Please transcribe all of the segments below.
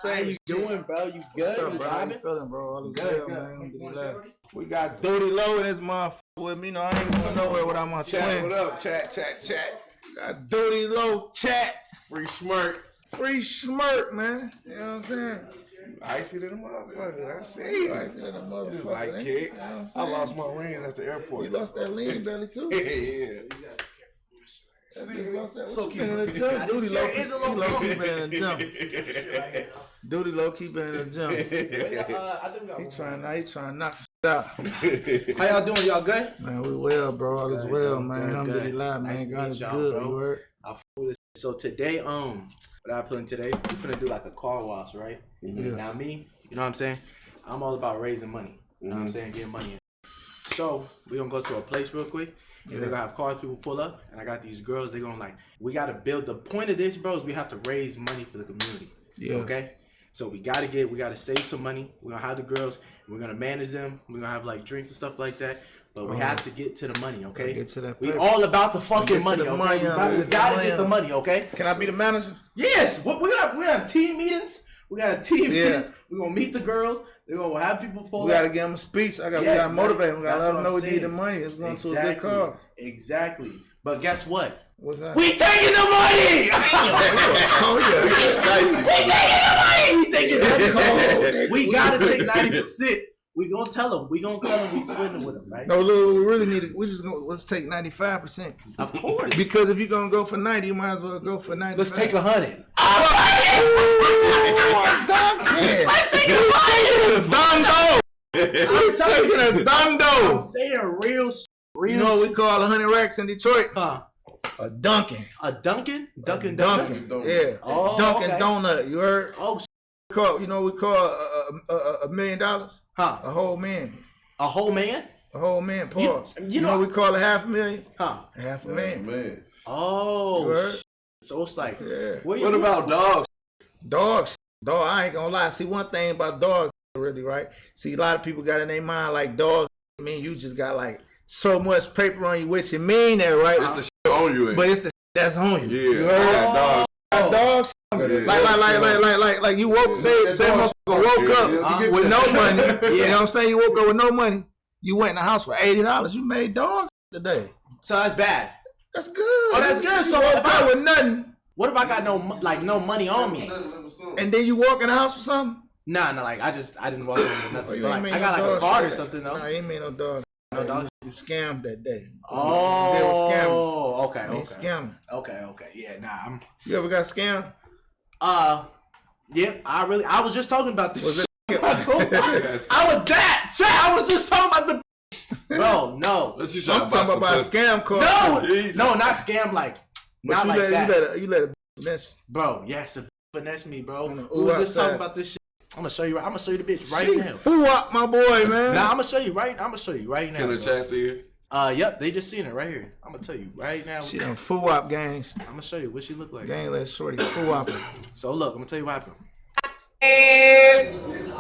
say? How you doing, bro? You good? What's up, bro? How you feeling, bro? All is good, well, man. We got DoodieLo in this motherfucker with me. You know, I ain't going nowhere without my twin. What up? Chat. Got DoodieLo chat. Free schmirk, Man. You know what I'm saying? Icy to the motherfucker. I see you. Icy to the motherfucker. Like eh? kick. You know what I'm I saying? lost my rings at the airport. You lost that lean belly too? Yeah. That bitch lost that. So What you been in the gym? DoodieLo keep in the gym. DoodieLo keep in the gym. I think we He trying to knock some out. How y'all doing? Y'all good? Man, we well, bro. All is well, man. Good. Alhamdulillah, man. Nice to God meet is y'all, good. bro. You heard? I feel this. So today, what I put in today, we finna do like a car wash, right? Yeah. Now me, you know what I'm saying? I'm all about raising money. You know what I'm saying? Getting money in. So we gonna go to a place real quick. And they're gonna have cars people pull up, and I got these girls. They're gonna like, we gotta build. The point of this, bro, is we have to raise money for the community. Yeah. Okay. So we gotta save some money. We're gonna have the girls. We're gonna manage them. We're gonna have like drinks and stuff like that. But we have to get to the money, okay? Get to that we paper. all about the fucking money, okay? money, We gotta get the money, okay? Can I be the manager? Yes. We're gonna have team meetings. We got team meetings. We're gonna meet the girls. They're gonna have people pull up. We gotta give them a speech. We gotta motivate them. We gotta let them know we need the saying. money. It's going to a good cause. Exactly. But guess what? What's that? We taking the money! We taking the money! We gotta take 90%. We gonna tell them. We splitting with them, right? No, look, we really need it. Let's take 95%. Of course. Because if you're gonna go for 90, you might as well go for 90. Let's take 100. Let's take a Dondo. I'm taking a Dondo. I'm saying real. You know what we call 100 racks in Detroit? Huh? A Dunkin'. A Dunkin'? Dunkin' Donuts? Yeah. Oh, Dunkin' okay. Donut. You heard? Oh, You know what we call $1 million? huh? A whole man. A whole man? A whole man. Pause. You know what we call $500,000? Huh? Half a man. Man. Oh, You heard? so it's like, Yeah. What about dogs? Dogs. Dog, I ain't gonna lie. See, one thing about dogs, really, right? See, a lot of people got in their mind like dogs. I mean, you just got like so much paper on you, which you mean that, right? It's the shit on you. But it's the that's on you. Yeah. You heard? Dogs. Dogs. Like you woke, say motherfucker woke up with no money. You know what I'm saying? You woke up with no money. You went in the house for $80. You made dogs today. so that's bad. That's good. Oh, that's good. So you if woke up with nothing, What if I got no money on me? and then you walk in the house with something? Nah, like I didn't walk in with nothing. You But, ain't like, made I got no like a dog card shit. or something though. Nah, you ain't made no dog. No dog. You scammed that day. Oh, They were scammers. okay, They scamming. okay. Yeah, nah. You ever got scammed? Yeah, I was just talking about this. Was it? I was just talking about the. Bro, no. What you I'm talking about a scam call. No, not scam like. But Not you like let that. you let it finesse. Bro, yes, finesse me, bro. On the We was just outside. talking about this shit. I'm gonna show you the bitch right She now. Foo up, my boy, man. Nah, I'm gonna show you right now. Can the chat see it? Yep, they just seen it right here. I'm gonna tell you right now. She done foo up gangs. I'm gonna show you what she look like. Gang let shorty foo up. So look, I'm gonna tell you what happened.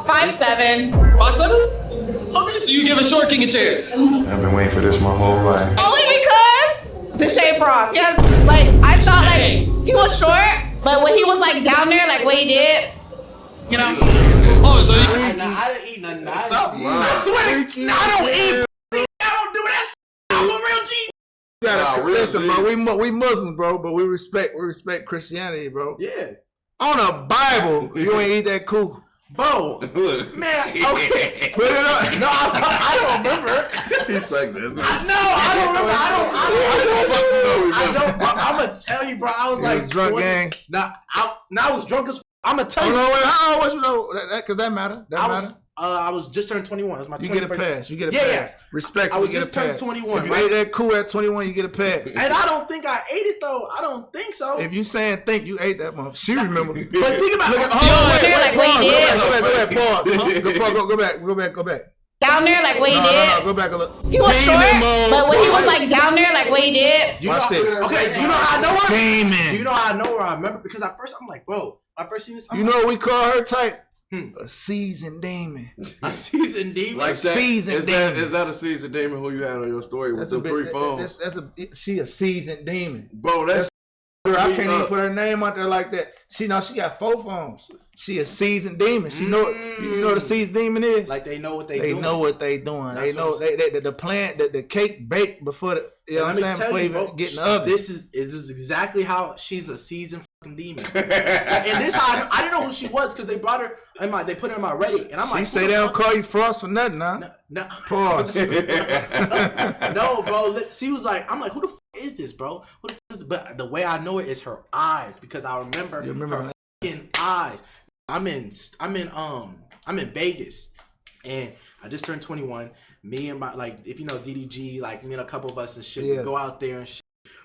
5'7". 5'7"? Okay, so you give a short king a chance. I've been waiting for this my whole life. Only because Deshae Frost. Yes, like I thought like he was short, but when he was like down there, like what he did, you know. Oh, so you... I didn't eat nothing. Stop lying. I swear to God, I don't eat. I don't do that shit. I'm a real G. You gotta Nah, real listen, bro. G's. We Muslims, bro, but we respect Christianity, bro. Yeah. On a Bible, you ain't eat that cool. Bro, Look. man, okay. Put it up. No, I don't remember. He's like that. I don't. I'm gonna tell you, bro. I was like drunk 20. gang. Nah, I was drunk as. I'm gonna tell Oh, you. no, wait, how old was you though? Because that matter. That matter. I was just turned 21. It was my You 20th get a birthday. pass. You get a Yeah, pass. Respect. I was you get just a turned pass. 21, If you right? ate that cool at 21, you get a pass. And I don't think I ate it though. I don't think so. If you saying think you ate that motherfucker, she remember. But think about it. Go back. Down there, like what he did. No, go back a little. He was short, but when he was like down there, like what he did. Watch this. Okay, you know how I know her? Gaming. Do you know how I know her? I remember because at first I'm like, bro, I first seen this. I'm You know what we call her type? Hmm. A seasoned demon. a seasoned demon. Like that, seasoned is that a seasoned demon who you had on your story with the 3 phones? She a seasoned demon. Bro, that's I can't even put her name out there like that. She got 4 phones. She a seasoned demon. She know you know what a seasoned demon is. Like they know what they doing. They know what they doing. They know the plant the cake baked before the what I'm saying before even get in the oven. This is exactly how she's a seasoned fucking demon. And this how I didn't know who she was because they brought her they put her in my Reddit and I'm like, she say they don't call you Frost for nothing, huh? No. Pause. No, bro. She was like, I'm like, who the is this, bro? Who the is this? But the way I know it is her eyes because I remember her fucking eyes. I'm in Vegas and I just turned 21. Me and my if you know DDG, like me and a couple of us and shit, we go out there and shit.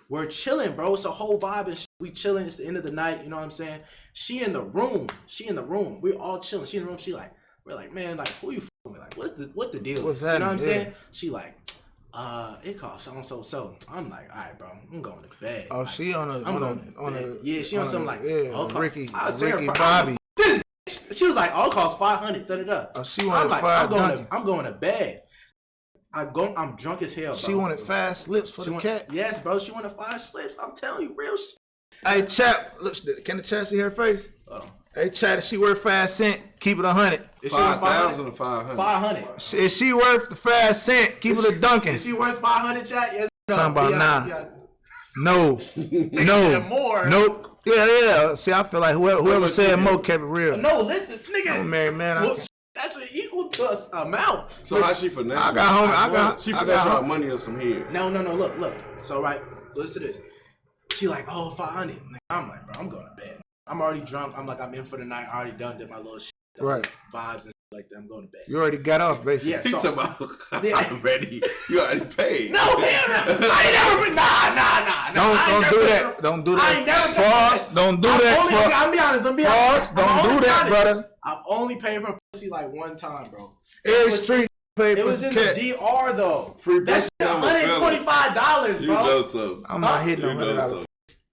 We're chilling, bro. It's a whole vibe and shit. We chilling. It's the end of the night. You know what I'm saying? She in the room. We're all chilling. She in the room. We're like, man, like who you fucking with? Like what the deal is? You know what I'm saying? She like, it costs so. I'm like, all right, bro. I'm going to bed. Oh, she on a yeah. She on something like Ricky Bobby. She was like, "Oh, it costs $500." Oh, she wanted I'm going to bed. I'm drunk as hell, bro. She wanted 5 slips for the cat. Yes, bro. She wanted 5 slips. I'm telling you, real shit. Hey, chap, look, can the chat see her face? Hey, chat, if she worth 5 cents, keep it 100. 5,000 or 500? 500. If she worth the 5 cents, keep it a Dunkin'. Is she worth 500, chat? Yes. Talking about No. More. Nope. Yeah. See, I feel like whoever said Mo kept it real. No, listen, nigga. I'm married, man. That's equal to us amount. So how she finesse? She finesse her money or some hair. No. Look. So listen to this. She like, oh, 500. I'm like, bro, I'm going to bed. I'm already drunk. I'm in for the night. I already did my little shit. Right. Vibes and like that. I'm going to bed. You already got off, basically. Yeah. He talking about, I'm ready. You already paid. No, hell no. I ain't never been. Nah. Don't do that. Frost, don't do that. I'll be honest. Frost, don't do that, brother. I've only paid for pussy like one time, bro. Every street paid for it was in the DR though. That's $125, bro. You know so. I'm not hitting no $100.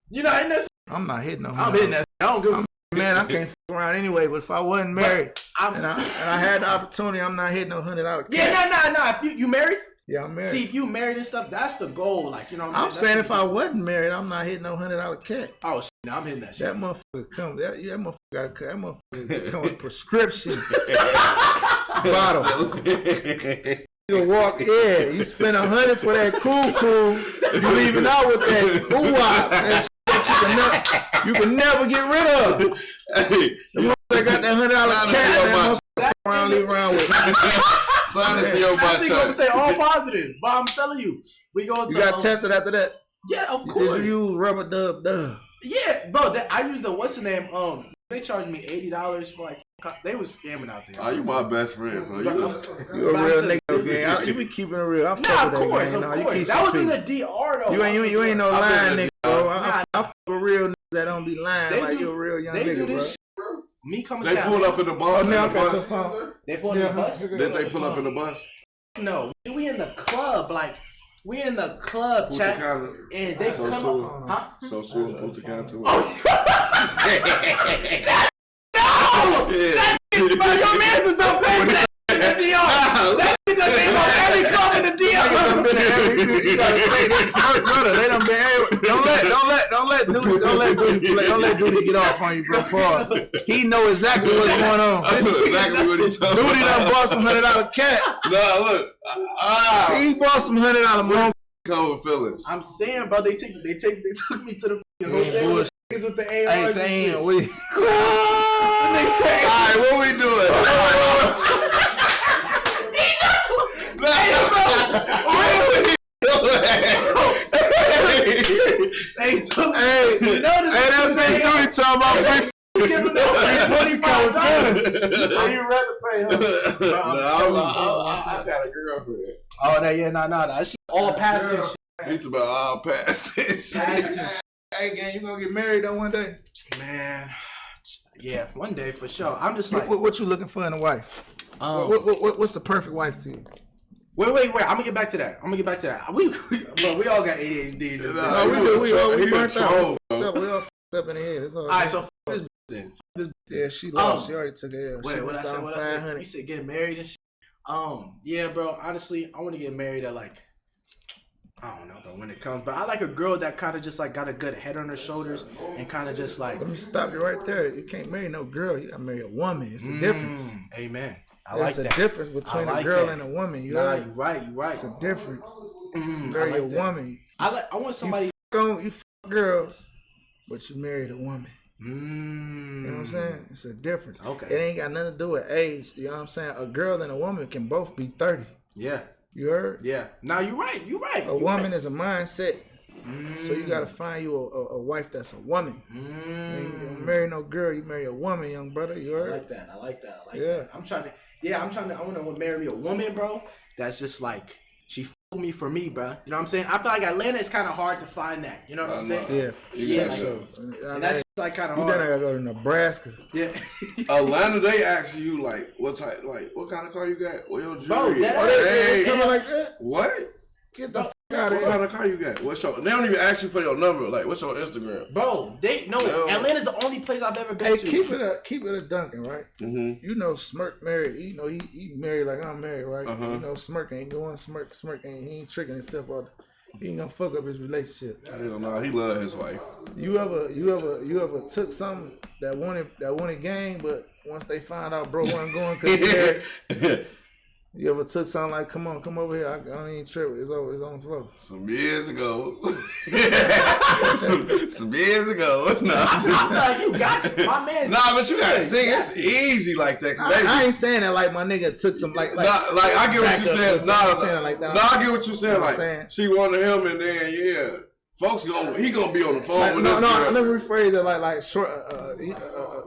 You know, that. I'm not hitting no $100. I'm hitting that. I don't give a man, I can't f around anyway. But if I wasn't married and I had the opportunity, I'm not hitting no $100. Yeah, nah. If you married? Yeah, I'm married. See, if you married and stuff, that's the goal. Like, you know what I'm saying? I'm saying if I wasn't married, I'm not hitting no $100 cat. Oh, shit, no, I'm hitting that shit. That motherfucker come. That motherfucker come with a prescription bottle. You walk in, you spend $100 for that cool. You leaving out with that hoo-wop. That shit you can never get rid of. Hey, they got that $100 cat. That leave around with. Sign it to your I think I'm gonna say all positive, but I'm telling you, we go to. You got tested after that? Yeah, of course. Did you use rubber dub? Yeah, bro. I used the what's the name? They charged me $80 for like. They was scamming out there. Oh, you my best friend, bro. You a real nigga, gang. You be keeping it real. I fuck with of course. That was in the DR though. You ain't no lying nigga, bro. I fuck with real niggas that don't be lying like you a real young nigga, bro. Me coming. They pulled up in the bus. They pulled in the bus. Did they pull up in the bus? No, we in the club. Like we in the club, chat, and they come up. Huh? So soon, Punta Cana. No! That bro, your man just don't pay for that in the DR. That just ain't on every club in the DR. You gotta say this smart brother. They done been. Don't let Doodie get off on you, bro. Pause. He know exactly what's going on. I know exactly what he's talking about. Doodie done bought some $100 cat. Nah, look. He bought some $100 more. Cover feelings. I'm saying, bro, they took me to the hotel with the ARs. Hey, damn, Alright, what we doing? That bitch Doodie talking about free. Giving them $25. So you rather pay, huh? I got a girlfriend. Oh, nah. That shit all past this shit. It's about all past this shit. Hey, gang, you gonna get married on one day? Man, yeah, one day for sure. I'm just like, what you looking for in a wife? What's the perfect wife to you? Wait. I'm gonna get back to that. We all got ADHD. We burnt out. We all f***ed up in the head. All right, so this thing. Yeah, she lost. She already took it. Wait, what I said? You said getting married and shit. Yeah, bro. Honestly, I want to get married at like. I don't know, but when it comes, but I like a girl that kind of just like got a good head on her shoulders and kind of just like. Let me stop you right there. You can't marry no girl. You gotta marry a woman. It's a difference. Amen. There's a difference between a girl and a woman. You right. It's a difference. You marry a woman. I want somebody. You fuck girls, but you married a woman. You know what I'm saying? It's a difference. Okay. It ain't got nothing to do with age. You know what I'm saying? A girl and a woman can both be 30. Yeah. You heard? Yeah. Now you're right. A woman is a mindset. So you gotta find you a wife that's a woman. You don't marry no girl, you marry a woman, young brother. You heard? I like that. I want to marry a woman, bro. That's just like she me for me, bro. You know what I'm saying? I feel like Atlanta is kind of hard to find that. You know what I'm saying? Yeah, like, sure. And that's like kind of hard. You then I gotta go to Nebraska. Yeah. Atlanta, they ask you like what type, like what kind of car you got? Or your jewelry? They coming like that? What? Get the f out of here. What kind of car you got? What's your? They don't even ask you for your number. Like, what's your Instagram? Bro, Atlanta's the only place I've ever been to. Keep it a Duncan, right? Mm-hmm. You know, Smirk married. You know, he married like I'm married, right? You know, Smirk ain't doing Smirk ain't. He ain't tricking himself out. He ain't gonna fuck up his relationship. Hell no, he love his wife. You ever took something that wanted game, but once they find out bro wasn't going because he married. You ever took something like, come over here, I don't even trip, it's on the floor. Some years ago. some years ago. No. I'm like, you got to, my man. Nah, but you gotta think, it's easy like that. I ain't saying that like my nigga took some, like I get what you saying. I get what you saying. Like, she wanted him and then, folks he gonna be on the phone like, with this girl. Let me rephrase it like short,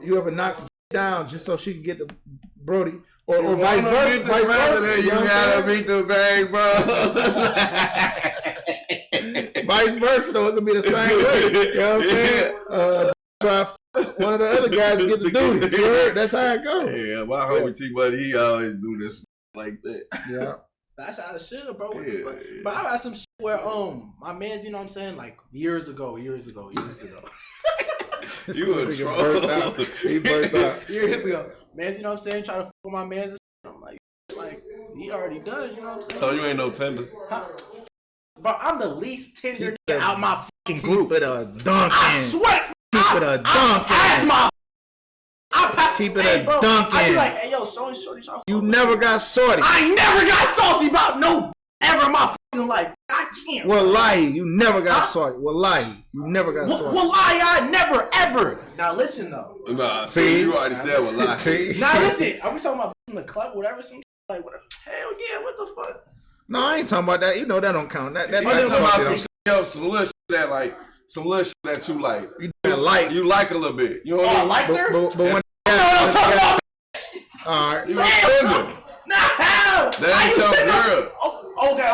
you ever knock some down just so she can get the Brody? Or vice versa. You gotta beat the bag, bro. Vice versa, though, it could be the same way. You know what I'm saying? Try one of the other guys to get the duty. You heard? That's how it goes. Yeah, my homie T-Buddy, he always do this like that. Yeah. That's how it should, bro. But I got some shit where my man's, you know what I'm saying, like years ago. You in trouble. He burnt out. Years ago. Man, you know what I'm saying? Try to fuck with my man's and shit. I'm like, he already does, you know what I'm saying? So you ain't no tender? Huh? Bro, I'm the least tender nigga out my fucking group. Keep it a Duncan. I swear. Keep it a Duncan. Keep it a Duncan. I be like, hey, yo, shorty. You never got salty. I never got salty about no ever in my fucking life. I can't. Wallahi, you never got salty. Wallahi, you never got salty. Wallahi, I never ever. Now listen though. Nah, see, you already said wallahi. See? Now listen, are we talking about in the club, whatever? Some like whatever. Hell yeah, what the fuck? No, I ain't talking about that. You know that don't count. That talking about some little shit that like some little shit that you like. You like a little bit. You know what I mean? I like her. But when I'm talking about. All right. You tender. No. That ain't your girl.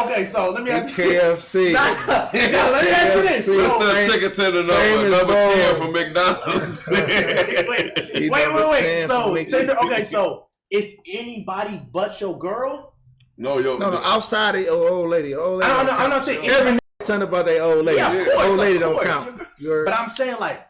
Okay. So let me ask you. KFC. Let me ask you this. Mr. Chicken Tender number 10 from McDonald's. Wait. So tender. Okay, so it's anybody but your girl? No. Outside of your old lady. I'm not saying every tender about their old lady. Yeah, of course, old lady don't count. But I'm saying like,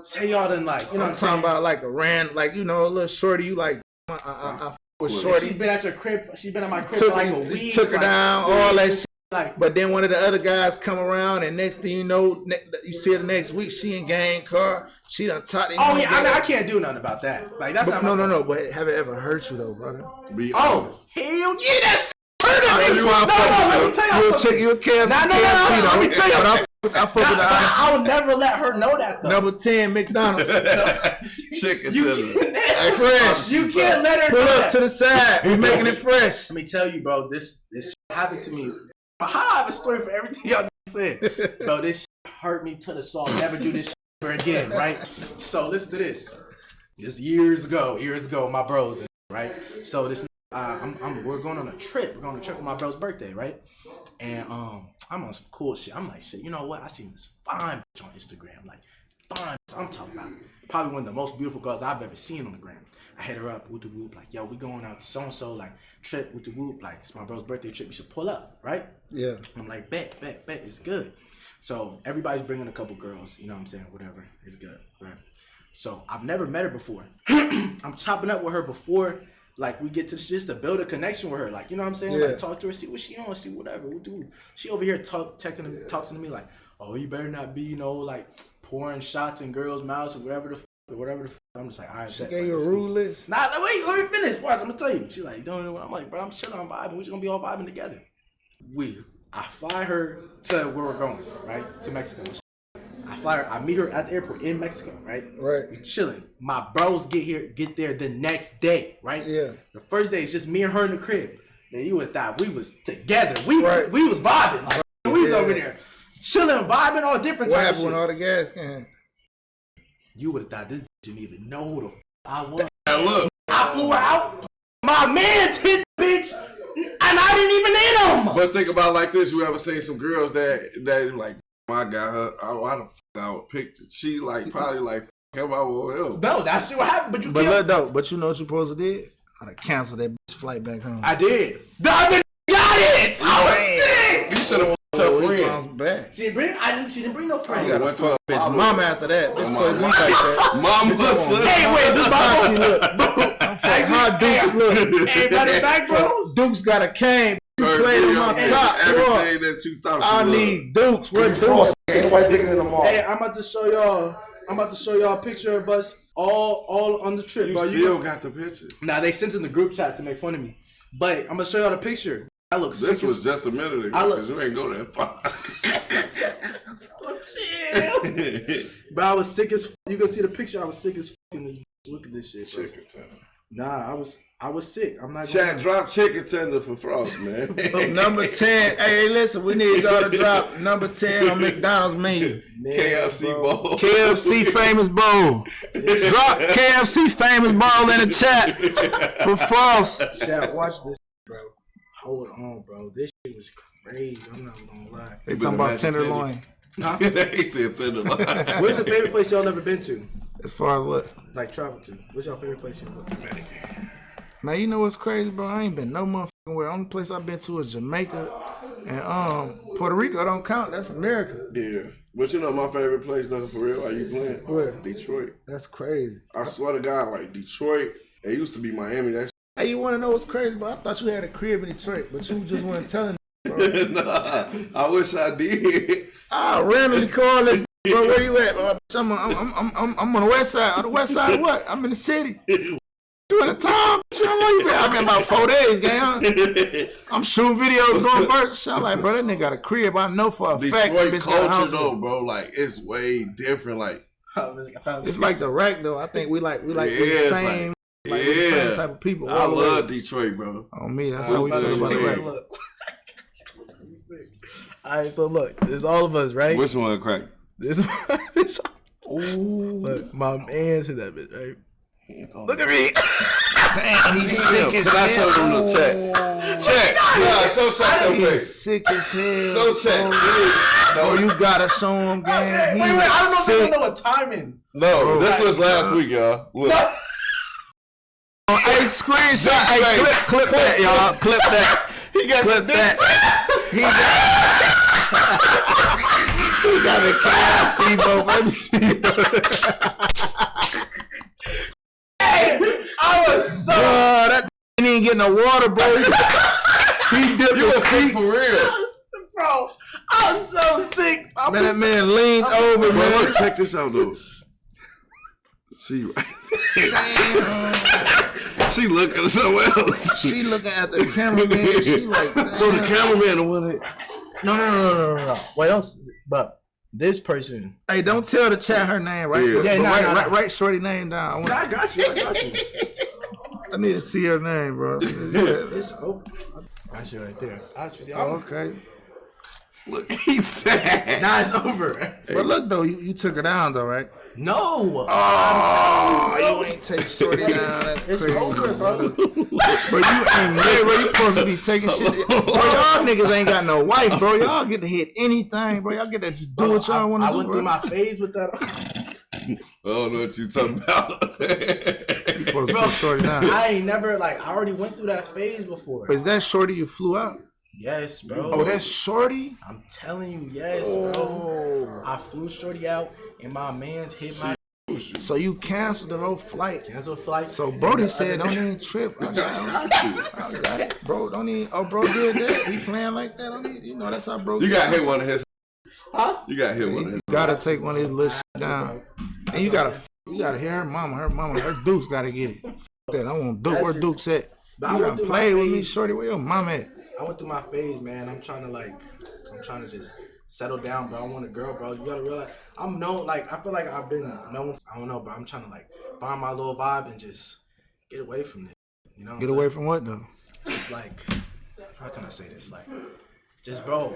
say y'all done like, you know what I'm saying? I'm talking about like a little shorty. You like, I was shorty. She's been at your crib. She's been at my crib for like a week. Took her down, all that shit. Like, but then one of the other guys come around, and next thing you know, you see her the next week. She in gang car. She done taught him. Oh yeah, I can't do nothing about that. Like that's not. No. But have it ever hurt you though, brother? Be honest. Hell yeah, that's hurt me. No, you a KFC. Let me tell you. I fuck with the honest. I'll never let her know that though. Number 10, McDonald's. Chicken tender. Fresh. You can't let her pull up to the side. We're making it fresh. Let me tell you, bro. This happened to me. How I have a story for everything y'all said. Bro, this hurt me to the soul. Never do this ever again, right? So listen to this. Just years ago, my bros, right? So this, we're going on a trip. We're going on a trip for my bro's birthday, right? And I'm on some cool shit. I'm like, shit, you know what? I seen this fine bitch on Instagram. Like, fine. I'm talking about probably one of the most beautiful girls I've ever seen on the gram. I hit her up, whoop de whoop, like, yo, we going out to so and so, like, trip, whoop de whoop, like, it's my bro's birthday trip. You should pull up, right? Yeah. I'm like, bet, it's good. So everybody's bringing a couple girls, you know what I'm saying? Whatever, it's good, right? So I've never met her before. I'm chopping up with her before like we get to just to build a connection with her. Like, you know what I'm saying? Yeah. Like talk to her, see what she on, see whatever. We'll do. She over here talking to me like, oh, you better not be, you know, like pouring shots in girls' mouths or whatever the fuck. I'm just like, all right. She gave you a rule list. Nah, wait, let me finish. Watch, I'm gonna tell you. She like, don't know what I'm like, bro. I'm chilling, I'm vibing. We just gonna be all vibing together. I fly her to where we're going, right? To Mexico. I meet her at the airport in Mexico, right? Right. We chilling. My bros get there the next day, right? Yeah. The first day is just me and her in the crib. Man, you would have thought we was together. We was vibing. Like, we was over there chilling, vibing, all different What types happened of when all the gas came? You would have thought this bitch didn't even know who the f I was. Now look, I flew her out. My man's hit the bitch, and I didn't even hit him. but think about it like this: you ever seen some girls that like, I got her. Why the f I would pick? She like probably like him. I will. No, that's what happened. But you But can't. look though, but you know what you supposed to did? I'd have canceled that bitch flight back home. I did. The other got it. I was sick. You should have tough friend. Bounce back. She didn't bring no friend. You gotta went fuck to a bitch mama after that. Bitch play me like that. Mama, Hey, wait, this How my she look, bro? How Dukes look? Hey, run it back, bro. Dukes got a cane. You played on my top. Everything that you thought I she was. need Dukes. Where Dukes? Hey, I'm about to show y'all a picture of us all on the trip, You bro. still got the picture. Nah, they sent in the group chat to make fun of me. But I'm gonna show y'all the picture. I look sick. This was just a minute ago because you ain't go that far. But I was sick as you can see the picture. I was sick as fuck in this. Look at this shit, bro. Chicken tender. Nah, I was sick. I'm not. Chat, drop chicken tender for Frost, man. Number 10. Hey, listen, we need y'all to drop number 10 on McDonald's menu. KFC bowl. KFC famous bowl. Drop KFC famous bowl in the chat for Frost. Chat, watch this, bro. Hold on, bro. This shit was crazy. I'm not gonna lie. They talking about tenderloin. Huh? He said tenderloin. Where's the favorite place y'all ever been to? As far as what? Like travel to? What's your favorite place you been? Man, you know what's crazy, bro? I ain't been no motherfucking where. Only place I've been to is Jamaica and Puerto Rico. Don't count. That's America. Yeah. But you know my favorite place, though, for real, are you playing? Where? Detroit. That's crazy. I swear to God, like Detroit, it used to be Miami. That's Hey, you want to know what's crazy, bro? I thought you had a crib in Detroit, but you just weren't telling me, bro. nah, I wish I did. I randomly call this, bro. Where you at? I'm on the west side. On the west side of what? I'm in the city. You at a time? I've been about 4 days, gang. I'm shooting videos, going first. I'm like, bro, that nigga got a crib. I know for a fact that Detroit bitch got a culture, house. though, bro, like it's way different. Like It's like the rack, though. I think we like we the same. Like we're the same type of people. I love Detroit, bro. On me, that's how we feel about the rack. All right, so look, there's all of us, right? Which one crack? Look, my man's hit that bitch, right? Look at me. Damn, he's sick as Can I show hell. them the check? Check. Yeah, show check your He's face. sick as hell. Show check. No, you gotta show him, gang. Wait, I don't know if sick. you know what timing. No, this was last week, y'all. Look. Hey, screenshot. Hey, clip that, y'all. Clip that. He got Clip that. He got a KFC, bro. Let me see. Hey, I was so. That ain't even getting no water, bro. He dipped You his a freak feet. for real. Bro, I was so sick. Man, that man leaned over, Bro, man. look, check this out, though. She right there. She looking somewhere else. She looking at the cameraman. She like, damn. So the cameraman the one that... No. What else? But this person. Hey, don't tell the chat her name, right? Yeah. But write Shorty name down. I got you. I need to see her name, bro. Yeah. It's over. That shit right there. Oh, okay. Look, he said. Nah, it's over. But look, though, you took her down, though, right? No. Oh, you ain't take Shorty down. That's It's crazy. over, bro. Bro, you ain't married, bro. You supposed to be taking shit. Bro, y'all niggas ain't got no wife, bro. Y'all get to hit anything, bro. Y'all get to just do what y'all want to I do, went bro. through my phase with that. I don't know what you talking about. You supposed to take Shorty down. I ain't never, I already went through that phase before. Is that Shorty you flew out? Yes, bro. Oh, that's Shorty? I'm telling you, yes, bro. I flew Shorty out, and my man's hit my So you canceled the whole flight. Cancel flight. So Brody said, "Don't even trip." I got it. Bro, don't even. Oh, bro did that. He playing like that. Don't even, you know that's how bro. You got hit one of his. Huh? You got hit one of his. You gotta take one of his little shit down, and you gotta hear her mama. Her Duke's gotta get it. That I want Duke. Where Duke's at? You done play with me, shorty. Where your mama at? I went through my phase, man. I'm trying to just settle down, bro. I want a girl, bro. You gotta realize I'm known. Like I feel like I've been known. I don't know, but I'm trying to like find my little vibe and just get away from this. You know? Get away from what though? It's like, how can I say this? Like, just bro.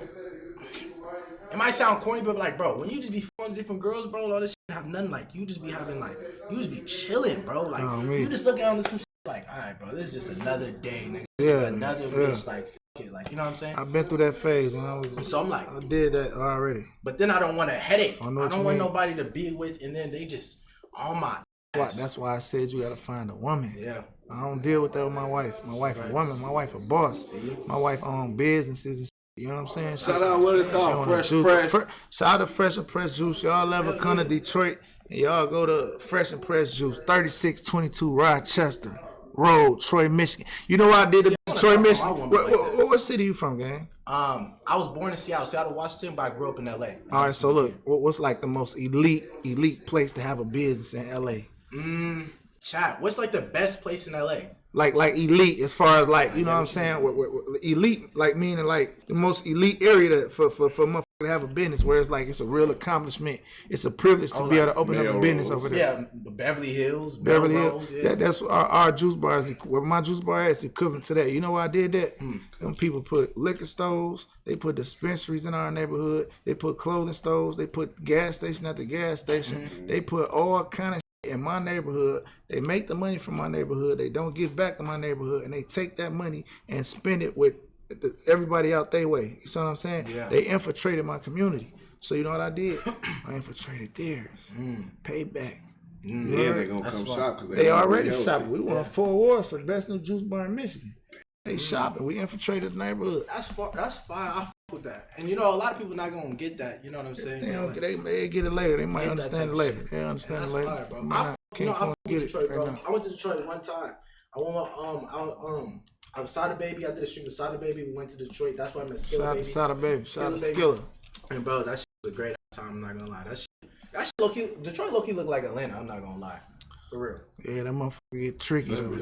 It might sound corny, but like, bro, when you just be fucking different girls, bro, all this shit have nothing. Like, you just be having like, you just be chilling, bro. Like, you just look at some shit like, all right, bro, this is just another day, nigga. This is another bitch, like, it. Like, you know what I'm saying? I've been through that phase when I was. So I'm like, I did that already. But then I don't want a headache. So I don't want nobody to be with, and then they just on my. That's why I said you gotta find a woman. Yeah. I don't deal with that with my wife. My wife a woman. My wife a boss. My wife own businesses and shit. You know what I'm saying? Shout out what it's called, Fresh Press. Shout out to Fresh and Press Juice. Y'all ever come to Detroit and y'all go to Fresh and Press Juice, 3622 Rochester Road, Troy, Michigan. You know what I did to Troy, Michigan? What city you from, gang? I was born in Seattle, Washington, but I grew up in LA. All right, so look, what's like the most elite place to have a business in LA? Chat. What's like the best place in LA? Like elite as far as like, you know what I'm saying? Elite, like meaning like the most elite area for motherfucker to have a business where it's like it's a real accomplishment. It's a privilege to be able to open up a business over there. Yeah, Beverly Hills. Yeah. That's our juice bar is, where my juice bar is equivalent to that. You know why I did that? Them people put liquor stores, they put dispensaries in our neighborhood, they put clothing stores, they put gas station at the gas station, they put all kind of in my neighborhood. They make the money from my neighborhood. They don't give back to my neighborhood, and they take that money and spend it with everybody out their way. You see what I'm saying? Yeah. They infiltrated my community. So you know what I did? I infiltrated theirs. Payback. Yeah, they're gonna come shop because they already shopping. We won 4 awards for the best new juice bar in Michigan. They shopping. We infiltrated the neighborhood. That's fine. I fuck with that. And you know, a lot of people not gonna get that. You know what I'm saying? They may get it later. They might understand it later. They understand it later. Fire, bro. I went to Detroit one time. I went outside of Baby. I did a stream with Sada Baby. We went to Detroit. That's why I met Skilla Baby. Shout out to Skilla. And bro, that shit was a great time. I'm not gonna lie. That shit low-key, Detroit low-key look like Atlanta. I'm not gonna lie. For real. Yeah, that motherfucker get tricky though.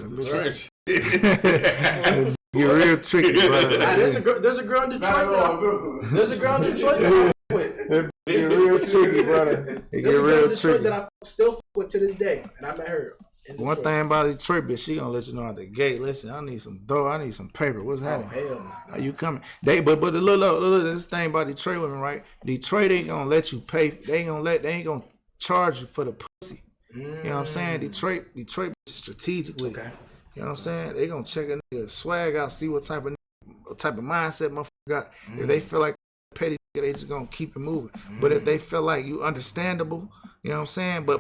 Get Get real tricky, brother. Nah, there's a girl in Detroit. There's a girl in Detroit that I fuck with. Get real tricky, brother. There's a girl in Detroit that I still fuck with to this day, and I met her. One thing about Detroit, bitch, she gonna let you know at the gate. Listen, I need some dough. I need some paper. What's happening? Oh, hell no. Are you coming? But the little this thing about Detroit women, right? Detroit ain't gonna let you pay. They ain't gonna charge you for the pussy. You know what I'm saying? Detroit is strategic with it. You know what I'm saying? They gonna check a nigga swag out, see what type of mindset motherfucker got. If they feel like petty, they just gonna keep it moving. But if they feel like you understandable, you know what I'm saying, but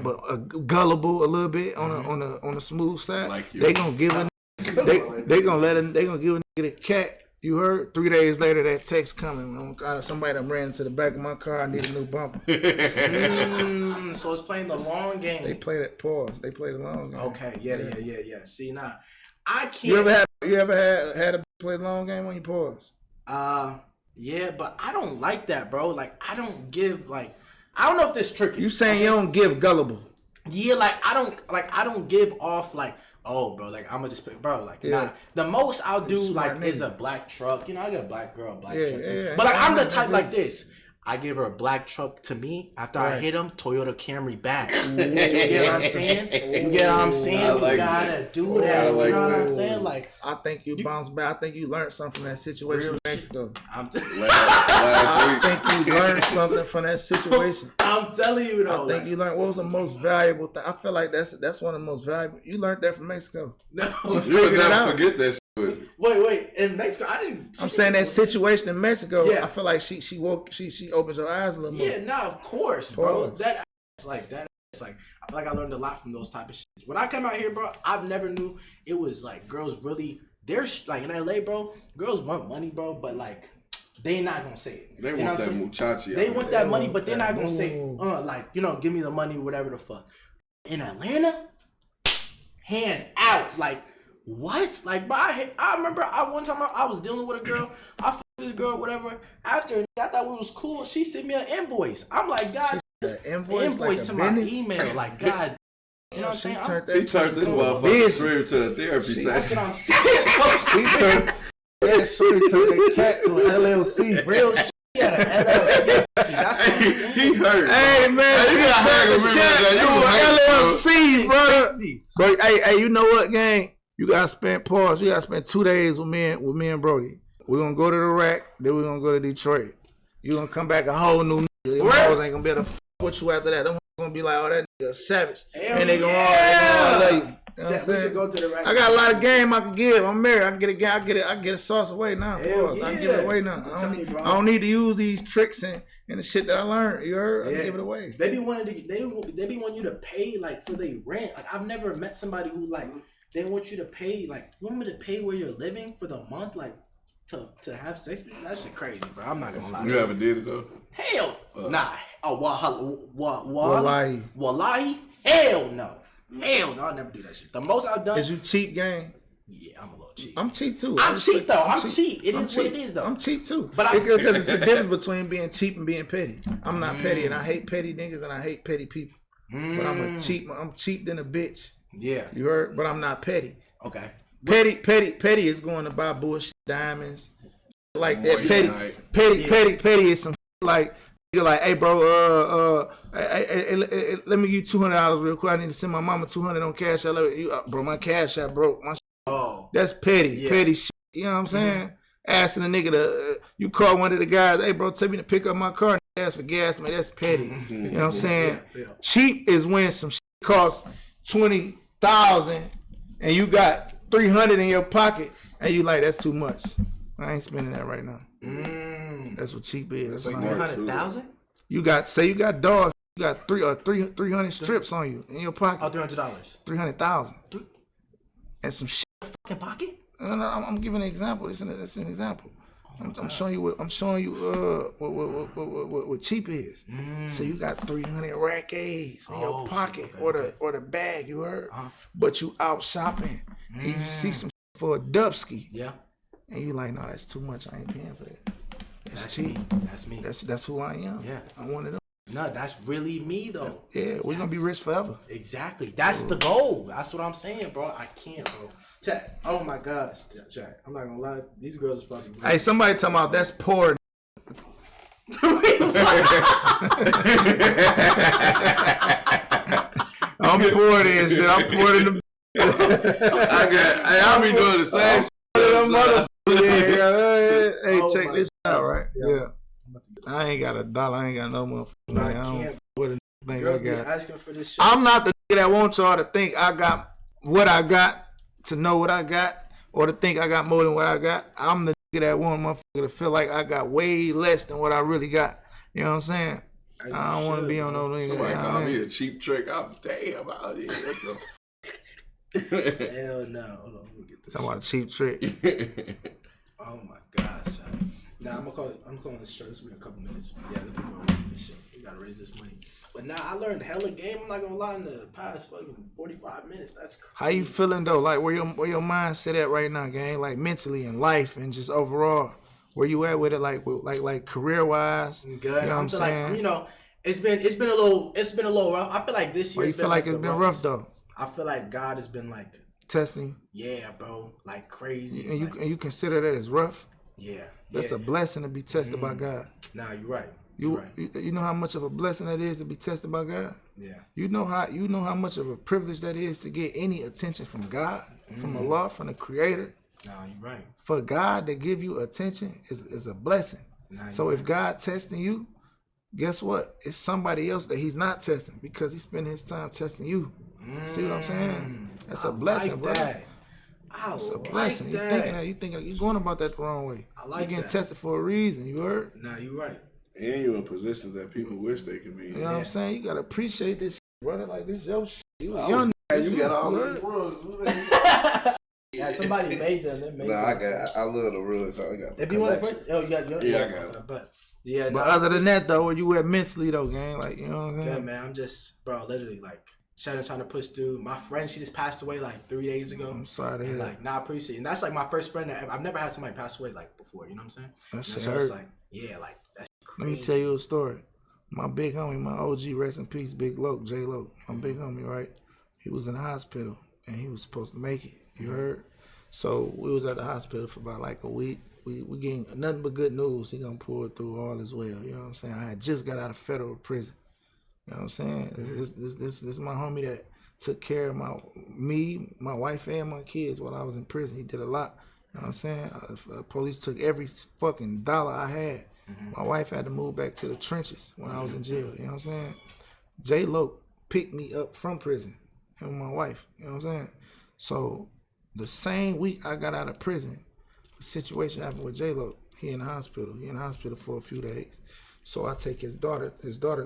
gullible a little bit on a smooth side, like they gonna give a they gonna give a nigga the cat. You heard? 3 days later, that text coming. Somebody done ran into the back of my car. I need a new bumper. So it's playing the long game. They play that pause. They play the long game. Okay, yeah. See, now, I can't. You ever had a play the long game when you pause? Yeah, but I don't like that, bro. Like, I don't give, like, I don't know if this is tricky. You saying you don't give gullible? Yeah, I don't give off, like, oh, bro, like, I'm gonna just pick, bro, like, nah. The most I'll do, like, is a black truck. You know, I got a black girl, truck too. But, like, I'm the type like this. I give her a black truck to me. After I hit him, Toyota Camry back. You get what I'm saying? You gotta do that. You know what I'm saying? Like, I think you bounced back. I think you learned something from that situation in Mexico. I think you learned something from that situation. I'm telling you though. I think you learned what was the most valuable thing. I feel like that's one of the most valuable. You learned that from Mexico. No, you would never forget that shit. Wait. In Mexico, I didn't. I'm saying that situation in Mexico. Yeah. I feel like she opens her eyes a little more. Yeah, nah, of course, bro. That. I feel like I learned a lot from those type of shit. When I come out here, bro, I've never knew it was like girls really. There's like in LA, bro. Girls want money, bro, but like they not gonna say it. They want that muchachi. They want that money, but they're not gonna say, like, you know, give me the money, whatever the fuck. in Atlanta, hand out. Like, what? Like, bro, I remember one time I was dealing with a girl. I fucked this girl, whatever. After I thought it was cool, she sent me an invoice. I'm like, God, invoice like to my email. Like, God. You know what I'm saying? He turned this motherfucker straight to a therapy session. That's what I'm saying. He turned that cat to an LLC. Real shit. Yeah, the LLC. That's what I'm saying. He hurt. Hey man, she turned the cat to an LLC, brother. But hey, you know what, gang? You gotta spend 2 days with me and Brody. We're gonna go to the rack, then we're gonna go to Detroit. You gonna come back a whole new nigga. Them hoes ain't gonna be able to with you after that. Them gonna be like, oh, that nigga savage. Hell and they gonna all love you. You know what I'm We saying? should go to the rack. I got a lot of game I can give. I'm married. I can get a game. I get a sauce away now. Hell I can give it away now. I don't need to use these tricks and the shit that I learned. You heard? I can give it away. They be wanting you to pay like for their rent. Like I've never met somebody who like they want you to pay like you want me to pay where you're living for the month like to have sex with you. That shit crazy, bro. I'm not gonna lie. You ever did it though? Hell, nah. Oh, wallahi, hell no. Hell no, I'll never do that shit. The most I've done is you cheap, gang. Yeah, I'm a little cheap. I'm cheap too. I'm cheap though. I'm cheap. It is what it is though. I'm cheap too. But because it's a difference between being cheap and being petty. I'm not petty, and I hate petty niggas, and I hate petty people. But I'm cheap than a bitch. Yeah. You heard? But I'm not petty. Okay. Petty is going to buy bullshit diamonds like that. Petty is some like. You're like, hey, bro, let me give you $200 real quick. I need to send my mama $200 on cash. Bro, my cash app broke. That's petty. Yeah. Petty shit. You know what I'm saying? Asking a nigga to, you call one of the guys, hey, bro, tell me to pick up my car and ask for gas, man. That's petty. You know what I'm saying? Yeah. Cheap is when some shit costs $20,000 and you got $300 in your pocket and you like, that's too much. I ain't spending that right now. That's what cheap is. That's like 300,000. You got dogs. You got 300 strips on you in your pocket. Oh, $300. 300,000. And some shit. Fucking pocket. No, I'm giving an example. This is an example. I'm showing you what cheap is. So you got 300 rack A's in your pocket or the bag. You heard? But you out shopping and you see some shit for a dubski. Yeah. And you like, no, that's too much. I ain't paying for that. That's cheap. That's me. That's who I am. Yeah. I'm one of them. No, that's really me though. Yeah, we're gonna be rich forever. Exactly. That's the goal. That's what I'm saying, bro. I can't, bro. Chat. Oh my gosh, chat. I'm not gonna lie. These girls are fucking. Hey, somebody talking about that's poor. I'm poor in shit. I'm poor in the. I'll be doing the same shit. Hey, check this out, right? Yeah. I ain't got $1. I ain't got no motherfucker. I don't what a thing I got. Asking for this shit. I'm not the nigga that wants y'all to think I got what I got, to know what I got, or to think I got more than what I got. I'm the nigga that want motherfucker to feel like I got way less than what I really got. You know what I'm saying? I don't want to be on no nigga. Somebody call me a cheap trick. I'm damn out here. Hell no. Hold on. Let me get this. Talking about a cheap trick. Oh my gosh. Nah, I'm calling this shirt. It's been a couple minutes. Yeah, the people are reading this shit. We gotta raise this money. But nah, I learned hella game. I'm not gonna lie, in the past fucking 45 minutes. That's crazy. How you feeling though? Like where your mindset at right now, gang? Like mentally in life and just overall, where you at with it? Like career wise. Good. You know what I'm saying? Like, you know, it's been a little rough. I feel like this year. You feel like it's been rough though? I feel like God has been like testing. Yeah, bro. Like crazy. And you consider that as rough? Yeah. That's a blessing to be tested by God. Nah, you're right. You know how much of a blessing that is to be tested by God? Yeah. You know how much of a privilege that is to get any attention from God, from Allah, from the Creator. Nah, you're right. For God to give you attention is a blessing. Nah, so if God testing you, guess what? It's somebody else that He's not testing because He spent His time testing you. See what I'm saying? That's a blessing, bro. It's a blessing. You thinking you're going about that the wrong way. You're getting tested for a reason. You heard? Nah, you're right. And you're in positions that people wish they could be in. You know what I'm saying? You gotta appreciate this shit, brother. Like this your shit. You a young nigga. You got all these rules. Yeah, somebody made them. I love the rules. I got. If you want to person, I got it. But other than that though, where you at mentally though, gang? Like you know what I'm saying? Yeah, man. I'm just, bro. Literally, like trying to push through. My friend, she just passed away like 3 days ago. I'm sorry to hear that. Like, I appreciate it. And that's like my first friend that I've never had somebody pass away like before. You know what I'm saying? That shit so hurt. it's like, yeah, like that's crazy. Let me tell you a story. My big homie, my OG, rest in peace, Big Loke, J-Lo, my big homie, right? He was in the hospital and he was supposed to make it. You heard? So we was at the hospital for about like a week. We getting nothing but good news. He gonna pull it through, all is well. You know what I'm saying? I had just got out of federal prison. You know what I'm saying? This is my homie that took care of me, my wife, and my kids while I was in prison. He did a lot. You know what I'm saying? Police took every fucking dollar I had. My wife had to move back to the trenches when I was in jail. You know what I'm saying? J-Lo picked me up from prison, him and my wife. You know what I'm saying? So the same week I got out of prison, the situation happened with J-Lo. He in the hospital. He in the hospital for a few days. So I take his daughter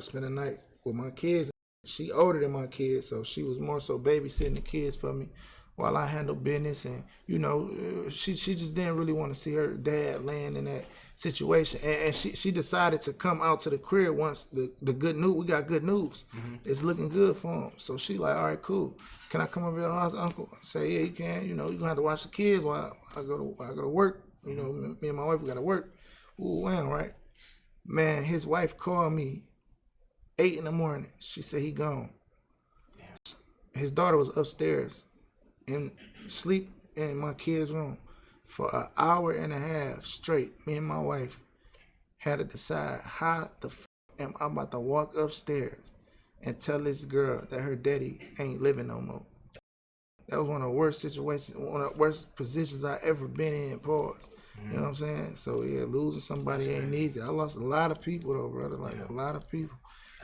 spend the night with my kids. She older than my kids, so she was more so babysitting the kids for me while I handled business. And, you know, she just didn't really want to see her dad laying in that situation. And she decided to come out to the crib once the good news, we got good news. It's looking good for him. So she like, all right, cool. Can I come over your house, Uncle? I say, yeah, you can. You know, you're going to have to watch the kids while I go to work. You know, me and my wife, we got to work. Ooh, wow, right? Man, his wife called me 8 in the morning. She said he gone. His daughter was upstairs and sleep in my kid's room for an hour and a half straight. Me and my wife had to decide how the f am I about to walk upstairs and tell this girl that her daddy ain't living no more. That was one of the worst situations, one of the worst positions I ever been in. Pause. You know what I'm saying? So yeah, losing somebody ain't easy. I lost a lot of people though, brother. Like a lot of people.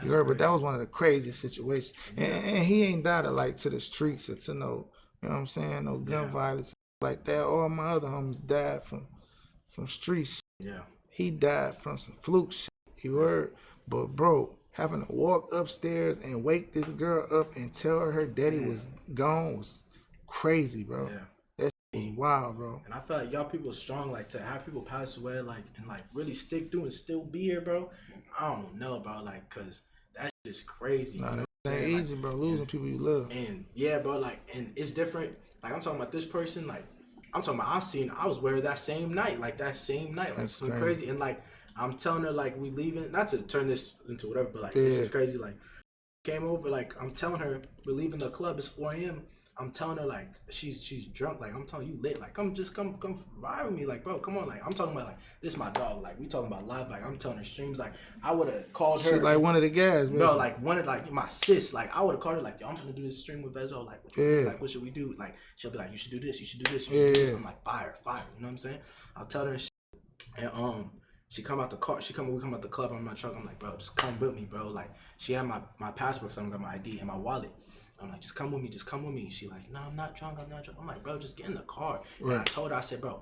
You heard, but that was one of the craziest situations. And he ain't died like to the streets or to no, you know what I'm saying, no gun violence like that. All my other homies died from street shit. Yeah. He died from some fluke shit. You heard? But bro, having to walk upstairs and wake this girl up and tell her daddy was gone was crazy, bro. Yeah. That shit was wild, bro. And I feel like y'all people strong, like to have people pass away, like and like really stick through and still be here, bro. I don't know, bro, like, cause that shit is crazy. Nah, that ain't easy, bro. Losing people you love. And yeah, bro, like, and it's different. Like, I'm talking about this person, like, I'm talking about I was with her that same night, like, That's crazy. And like, I'm telling her, like, we leaving, not to turn this into whatever, but like, this is crazy. Like, came over, like, I'm telling her we're leaving the club. It's 4 a.m. I'm telling her, like, she's drunk. Like, I'm telling you lit. Like, come ride with me. Like, bro, come on. Like, I'm talking about, like, this is my dog. Like, we talking about live. Like, I'm telling her streams. Like, I would have called her. She's like one of the guys, man. Bro, like, my sis. Like, I would have called her, like, yo, I'm going to do this stream with Vezzo. Like, what should we do? Like, she'll be like, you should do this. You should do this. You should do this. I'm like, fire. You know what I'm saying? I'll tell her and shit. And, she come out the car. We come out the club. I'm in my truck. I'm like, bro, just come with me, bro. Like, she had my passport, because I don't got my ID and my wallet. I'm like, just come with me. She like, no, I'm not drunk. I'm like, bro, just get in the car. Right. And I told her, I said, bro,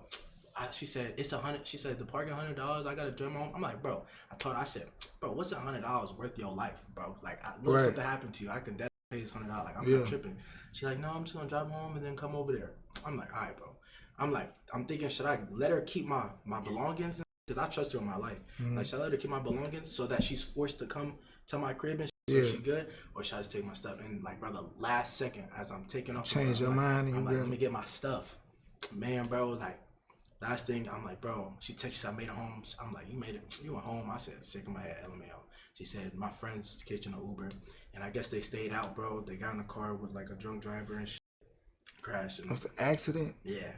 she said, it's $100. She said, the parking $100. I got to drive home. I'm like, bro, I told her, I said, bro, what's $100 worth your life, bro? Like, something happened to you. I can definitely pay this $100. Like, I'm not tripping. She's like, no, I'm just going to drive home and then come over there. I'm like, all right, bro. I'm thinking, should I let her keep my belongings? Because I trust her in my life. Like, should I let her keep my belongings so that she's forced to come to my crib and so she good, or should I just take my stuff? And like, bro, the last second as I'm taking off, change your mind and I'm like, let me get my stuff, man, bro. Like, last thing, I'm like, bro, she texts, I made it home. I'm like, you made it, you went home. I said, shaking my head, LMAO. She said, my friend's kitchen or Uber, and I guess they stayed out, bro. They got in a car with like a drunk driver and shit, crashed. And it's an accident. Yeah,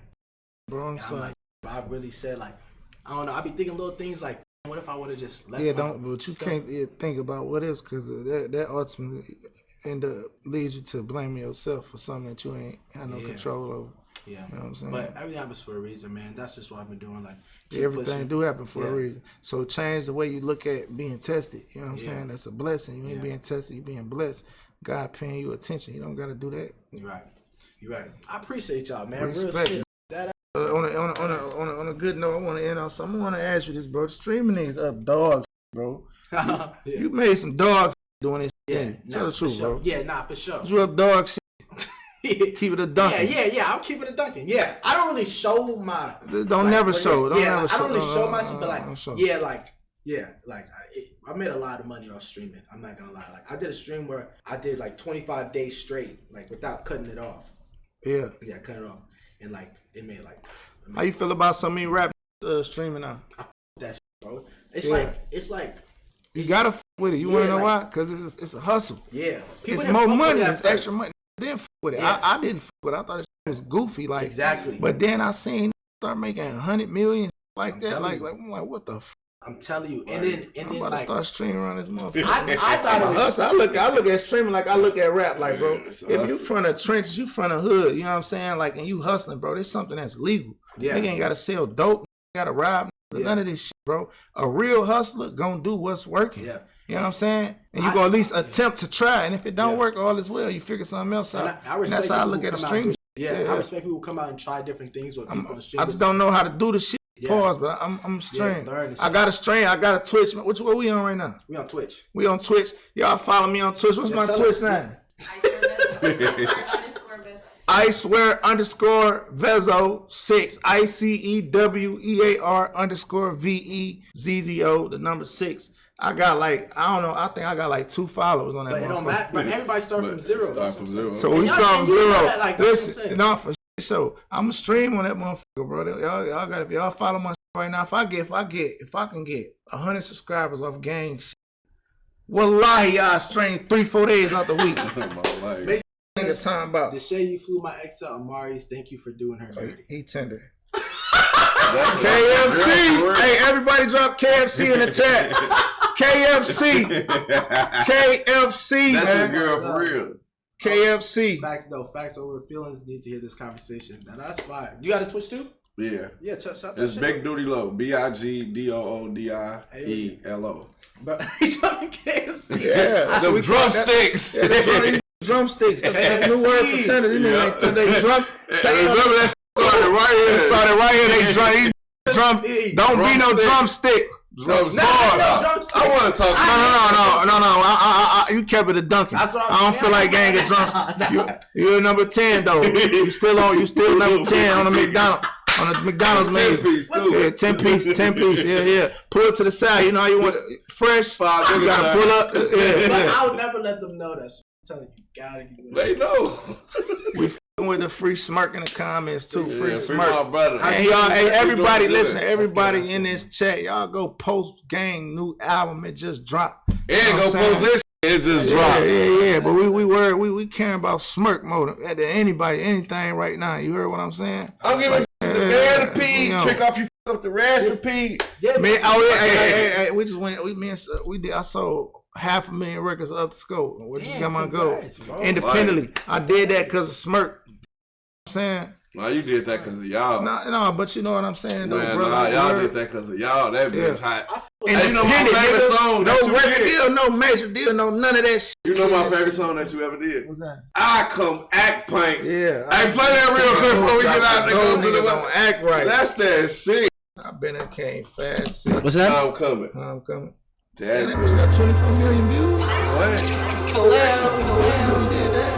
bro. I'm sorry. Like, I really said, like, I don't know. I be thinking little things like, what if I would have just left? But you can't think about what else, because that ultimately end up leads you to blaming yourself for something that you ain't had no control over. Yeah, you know what I'm saying? But everything happens for a reason, man. That's just what I've been doing. Like, everything do happen for a reason. So change the way you look at being tested. You know what I'm saying? That's a blessing. You ain't being tested, you being blessed. God paying you attention. You don't got to do that. You're right. I appreciate y'all, man. Respect. Real shit. On a good note, I want to end on something. I want to ask you this, bro. The streaming is up dog, bro. You made some dog doing this thing. Tell the truth, bro. Yeah, nah, for sure. You up dog shit. Keep it a dunking. Yeah. I'm keeping it dunking. Yeah, I don't really show my. Don't never show. I don't really show my shit, but like, I made a lot of money off streaming. I'm not gonna lie. Like I did a stream where I did like 25 days straight, like without cutting it off. Yeah. Yeah, I cut it off, and like it made like. How you feel about so many rap streaming now? I that shit, bro. It's Yeah. like. You gotta f with it. You wanna know why? Because it's a hustle. Yeah. It's more money. It's extra money. Then f with it. Yeah. I didn't f with it. I thought it was goofy. Like Exactly. But then I seen start making 100 million like I'm that. telling Like you. I'm like, what the f? I'm telling you. And I'm then about to like start streaming around this motherfucker. I thought it was. I look at streaming like I look at rap, like, bro. It's a If you hustle. front of trenches, you front of hood, you know what I'm saying? Like, and you hustling, bro. This something that's legal. Yeah. Nigga ain't gotta sell dope, gotta rob, none of this shit, bro. A real hustler gonna do what's working. Yeah. You know what I'm saying? And you gonna at least attempt to try. And if it don't work, all is well. You figure something else out. I And that's how I look people at the who come out stream. and I respect people who come out and try different things with people on the stream. I just don't know how to do the shit. Yeah. Pause, but I'm stream. learn I got a stream. I got a Twitch. Which one we on right now? We on Twitch. We on Twitch. Y'all follow me on Twitch. What's my tell Twitch us. name? Icewear _ Vezzo 6 ICEWEAR _ VEZZO the number 6. I got like I don't know. I think I got like 2 followers on that. But it don't motherfucker. matter. But everybody start from zero. Start from zero. So we And y'all- start from and you know zero. that, like, that's what I'm Listen, saying. no, for so I'm a stream on that motherfucker, bro. Y'all got if y'all follow my shit right now. If I can get 100 subscribers off gang shit, wallahi, y'all stream 3-4 days out the week. My life. Nigga, time about Deshae, you flew my ex out. Amari's, thank you for doing her dirty. he tender. That's KFC. Hey, everybody drop KFC in the chat. KFC. KFC, That's man. a girl for real. KFC. Facts though, facts over feelings. Need to hear this conversation. Now that's fine. You got a Twitch too? Yeah. Yeah, shout that It's shit Big out. DoodieLo. BIGDOODIELO. But he dropping KFC. Yeah. I- Them drumsticks. Yeah, drumsticks. That's a new word for tender. These niggas like tender. They drum. Hey, remember that started right here. Started right here. They drum. Don't be no drumstick. Drumsticks. No, drumsticks. I want to talk. No. You kept it a Dunkin'. That's what I'm I don't feel like gang of drumsticks. You're number 10 though. You still number 10 on the McDonald's. On the McDonald's menu. 10-piece too. Yeah, 10 piece. Yeah. Pull it to the side. You know how you want it fresh. Five You gotta minutes, pull up. But Yeah. I would never let them know that. I'm telling you, gotta give it. They know. We f***ing with the free smirk in the comments too. Free Yeah, free smirk. my brother. And y'all, hey, everybody, doing listen, good. everybody That's in good. this chat, y'all go post gang new album. It just dropped. And You know go what I'm saying? post this. It just Yeah, dropped. yeah. But we caring about smirk mode at anything right now. You heard what I'm saying? I'm giving the recipe. you know. Trick off you up the recipe. Yeah, Man, hey, we just went. We did. I sold 500,000 records up to scope. We just got my goal congrats, bro. independently. I did that because of smirk. You know what I'm saying. No, you did that because of y'all. No, but you know what I'm saying, though, Man, bro. nah, y'all You did heard? that because of y'all. That bitch Yeah. hot. And Hey, you know my independent, favorite nigga. song No that you record did? deal, no major deal, no none of that shit. You know my favorite song that you ever did? What's that? I Come Act Punk. Yeah. Hey, play that real quick before we get out and go to the don't act right. That's that shit. I been and came fast. Shit. What's that? I'm coming. I'm coming. That That bitch got 24 million views. What? We did that.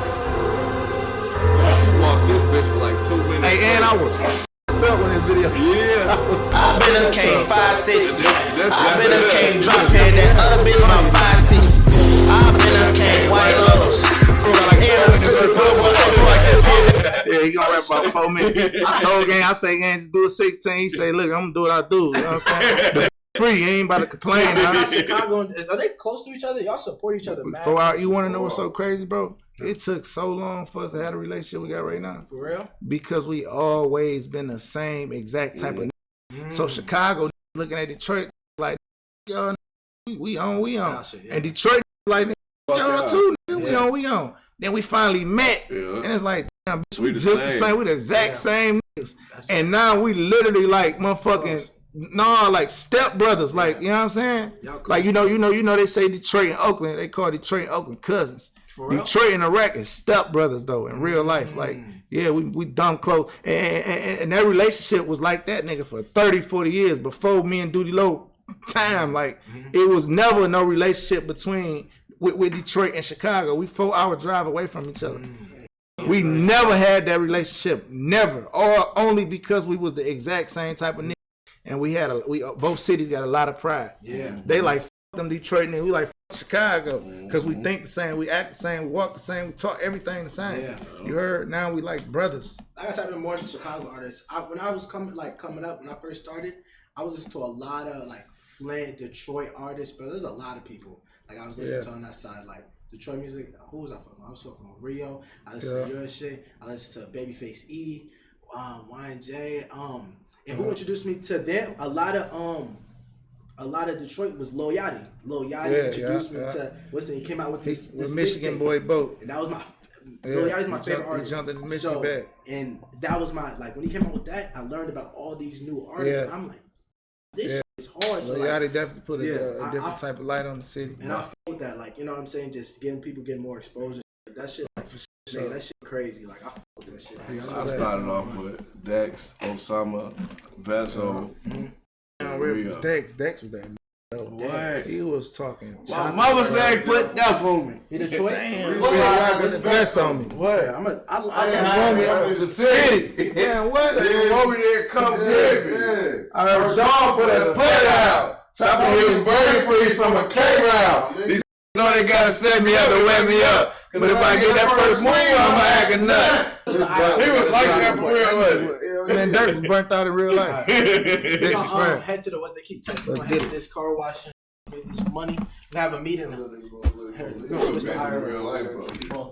You walked this bitch for like 2 minutes. Hey, and I was f***ed up with this video. Yeah. I been up came 560. That's I been up that. came drop head that other bitch about 560. I been up came white lows. Yeah, he gonna rap about 4 minutes. I told gang, I say gang, just do a 16. He say, look, I'm gonna do what I do. You know what I'm saying? The free, he ain't about to complain. Huh? Chicago, are they close to each other? Y'all support each other, man. 4 hours. You want to know what's so crazy, bro? It took so long for us to have the relationship we got right now For real? because we always been the same exact type of. So Chicago looking at Detroit like, yo, we on. Oh, shit, yeah. And Detroit like, Fuck yo, y'all. too, nigga, we on. Then we finally met, Yeah. and it's like, damn, bitch, We we the just the same. same. We the exact Yeah. same niggas. And now we literally like motherfucking, like step brothers. Like, you know what I'm saying? Y'all close. Like, you know, they say Detroit and Oakland, they call Detroit and Oakland cousins. For real? Detroit and Iraq is step brothers though in real life. Like, yeah, we dumb close. And that relationship was like that, nigga, for 30, 40 years before me and DoodieLo time. Like, it was never no relationship between with Detroit and Chicago. We 4-hour drive away from each other. We never had that relationship, never, or only because we was the exact same type of nigga, and we both cities got a lot of pride. Yeah. They like them Detroit niggas. We like Chicago because we think the same, we act the same, we walk the same, we talk everything the same. Yeah. You heard? Now we like brothers. Like I said, I've been more than Chicago artists. When I was coming up, when I first started, I was listening to a lot of like Flint, Detroit artists, but there's a lot of people. Like I was listening to on that side, like Detroit music. Who was I fucking with? I was fucking with Rio. I listened to your shit. I listened to Babyface E, Y&J. And who introduced me to them? A lot of Detroit was Lil Yachty. Lil Yachty introduced me to he came out with this Michigan Boy Boat. And that was my Lil Yachty's my favorite artist. He jumped in the Michigan bag. And that was my when he came out with that, I learned about all these new artists. And I'm like, this shit is hard. So Lil Yachty definitely put a different type of light on the city. And I feel with that, like, you know what I'm saying, just getting more exposure. That shit, like, man, that shit crazy. Like, I fuck with that shit. I started off with Dex, Osama, Vezzo. Dex was that. What? He was talking. My mother said put that on me. He Detroit? Damn, what? The best on me. What? I want me up the city. Yeah, what? They want me there, come get me. I heard John put that Play out. Shopping with bird free from a K-round. These know they gotta set me up to wet me up. But if I get that first move, I'ma act a nut. He was like that for real, wasn't he? Man, Dirk was burnt out in real life. Head to the what they keep telling me. Head to this car wash and get this money. We have a meeting. Real life, bro.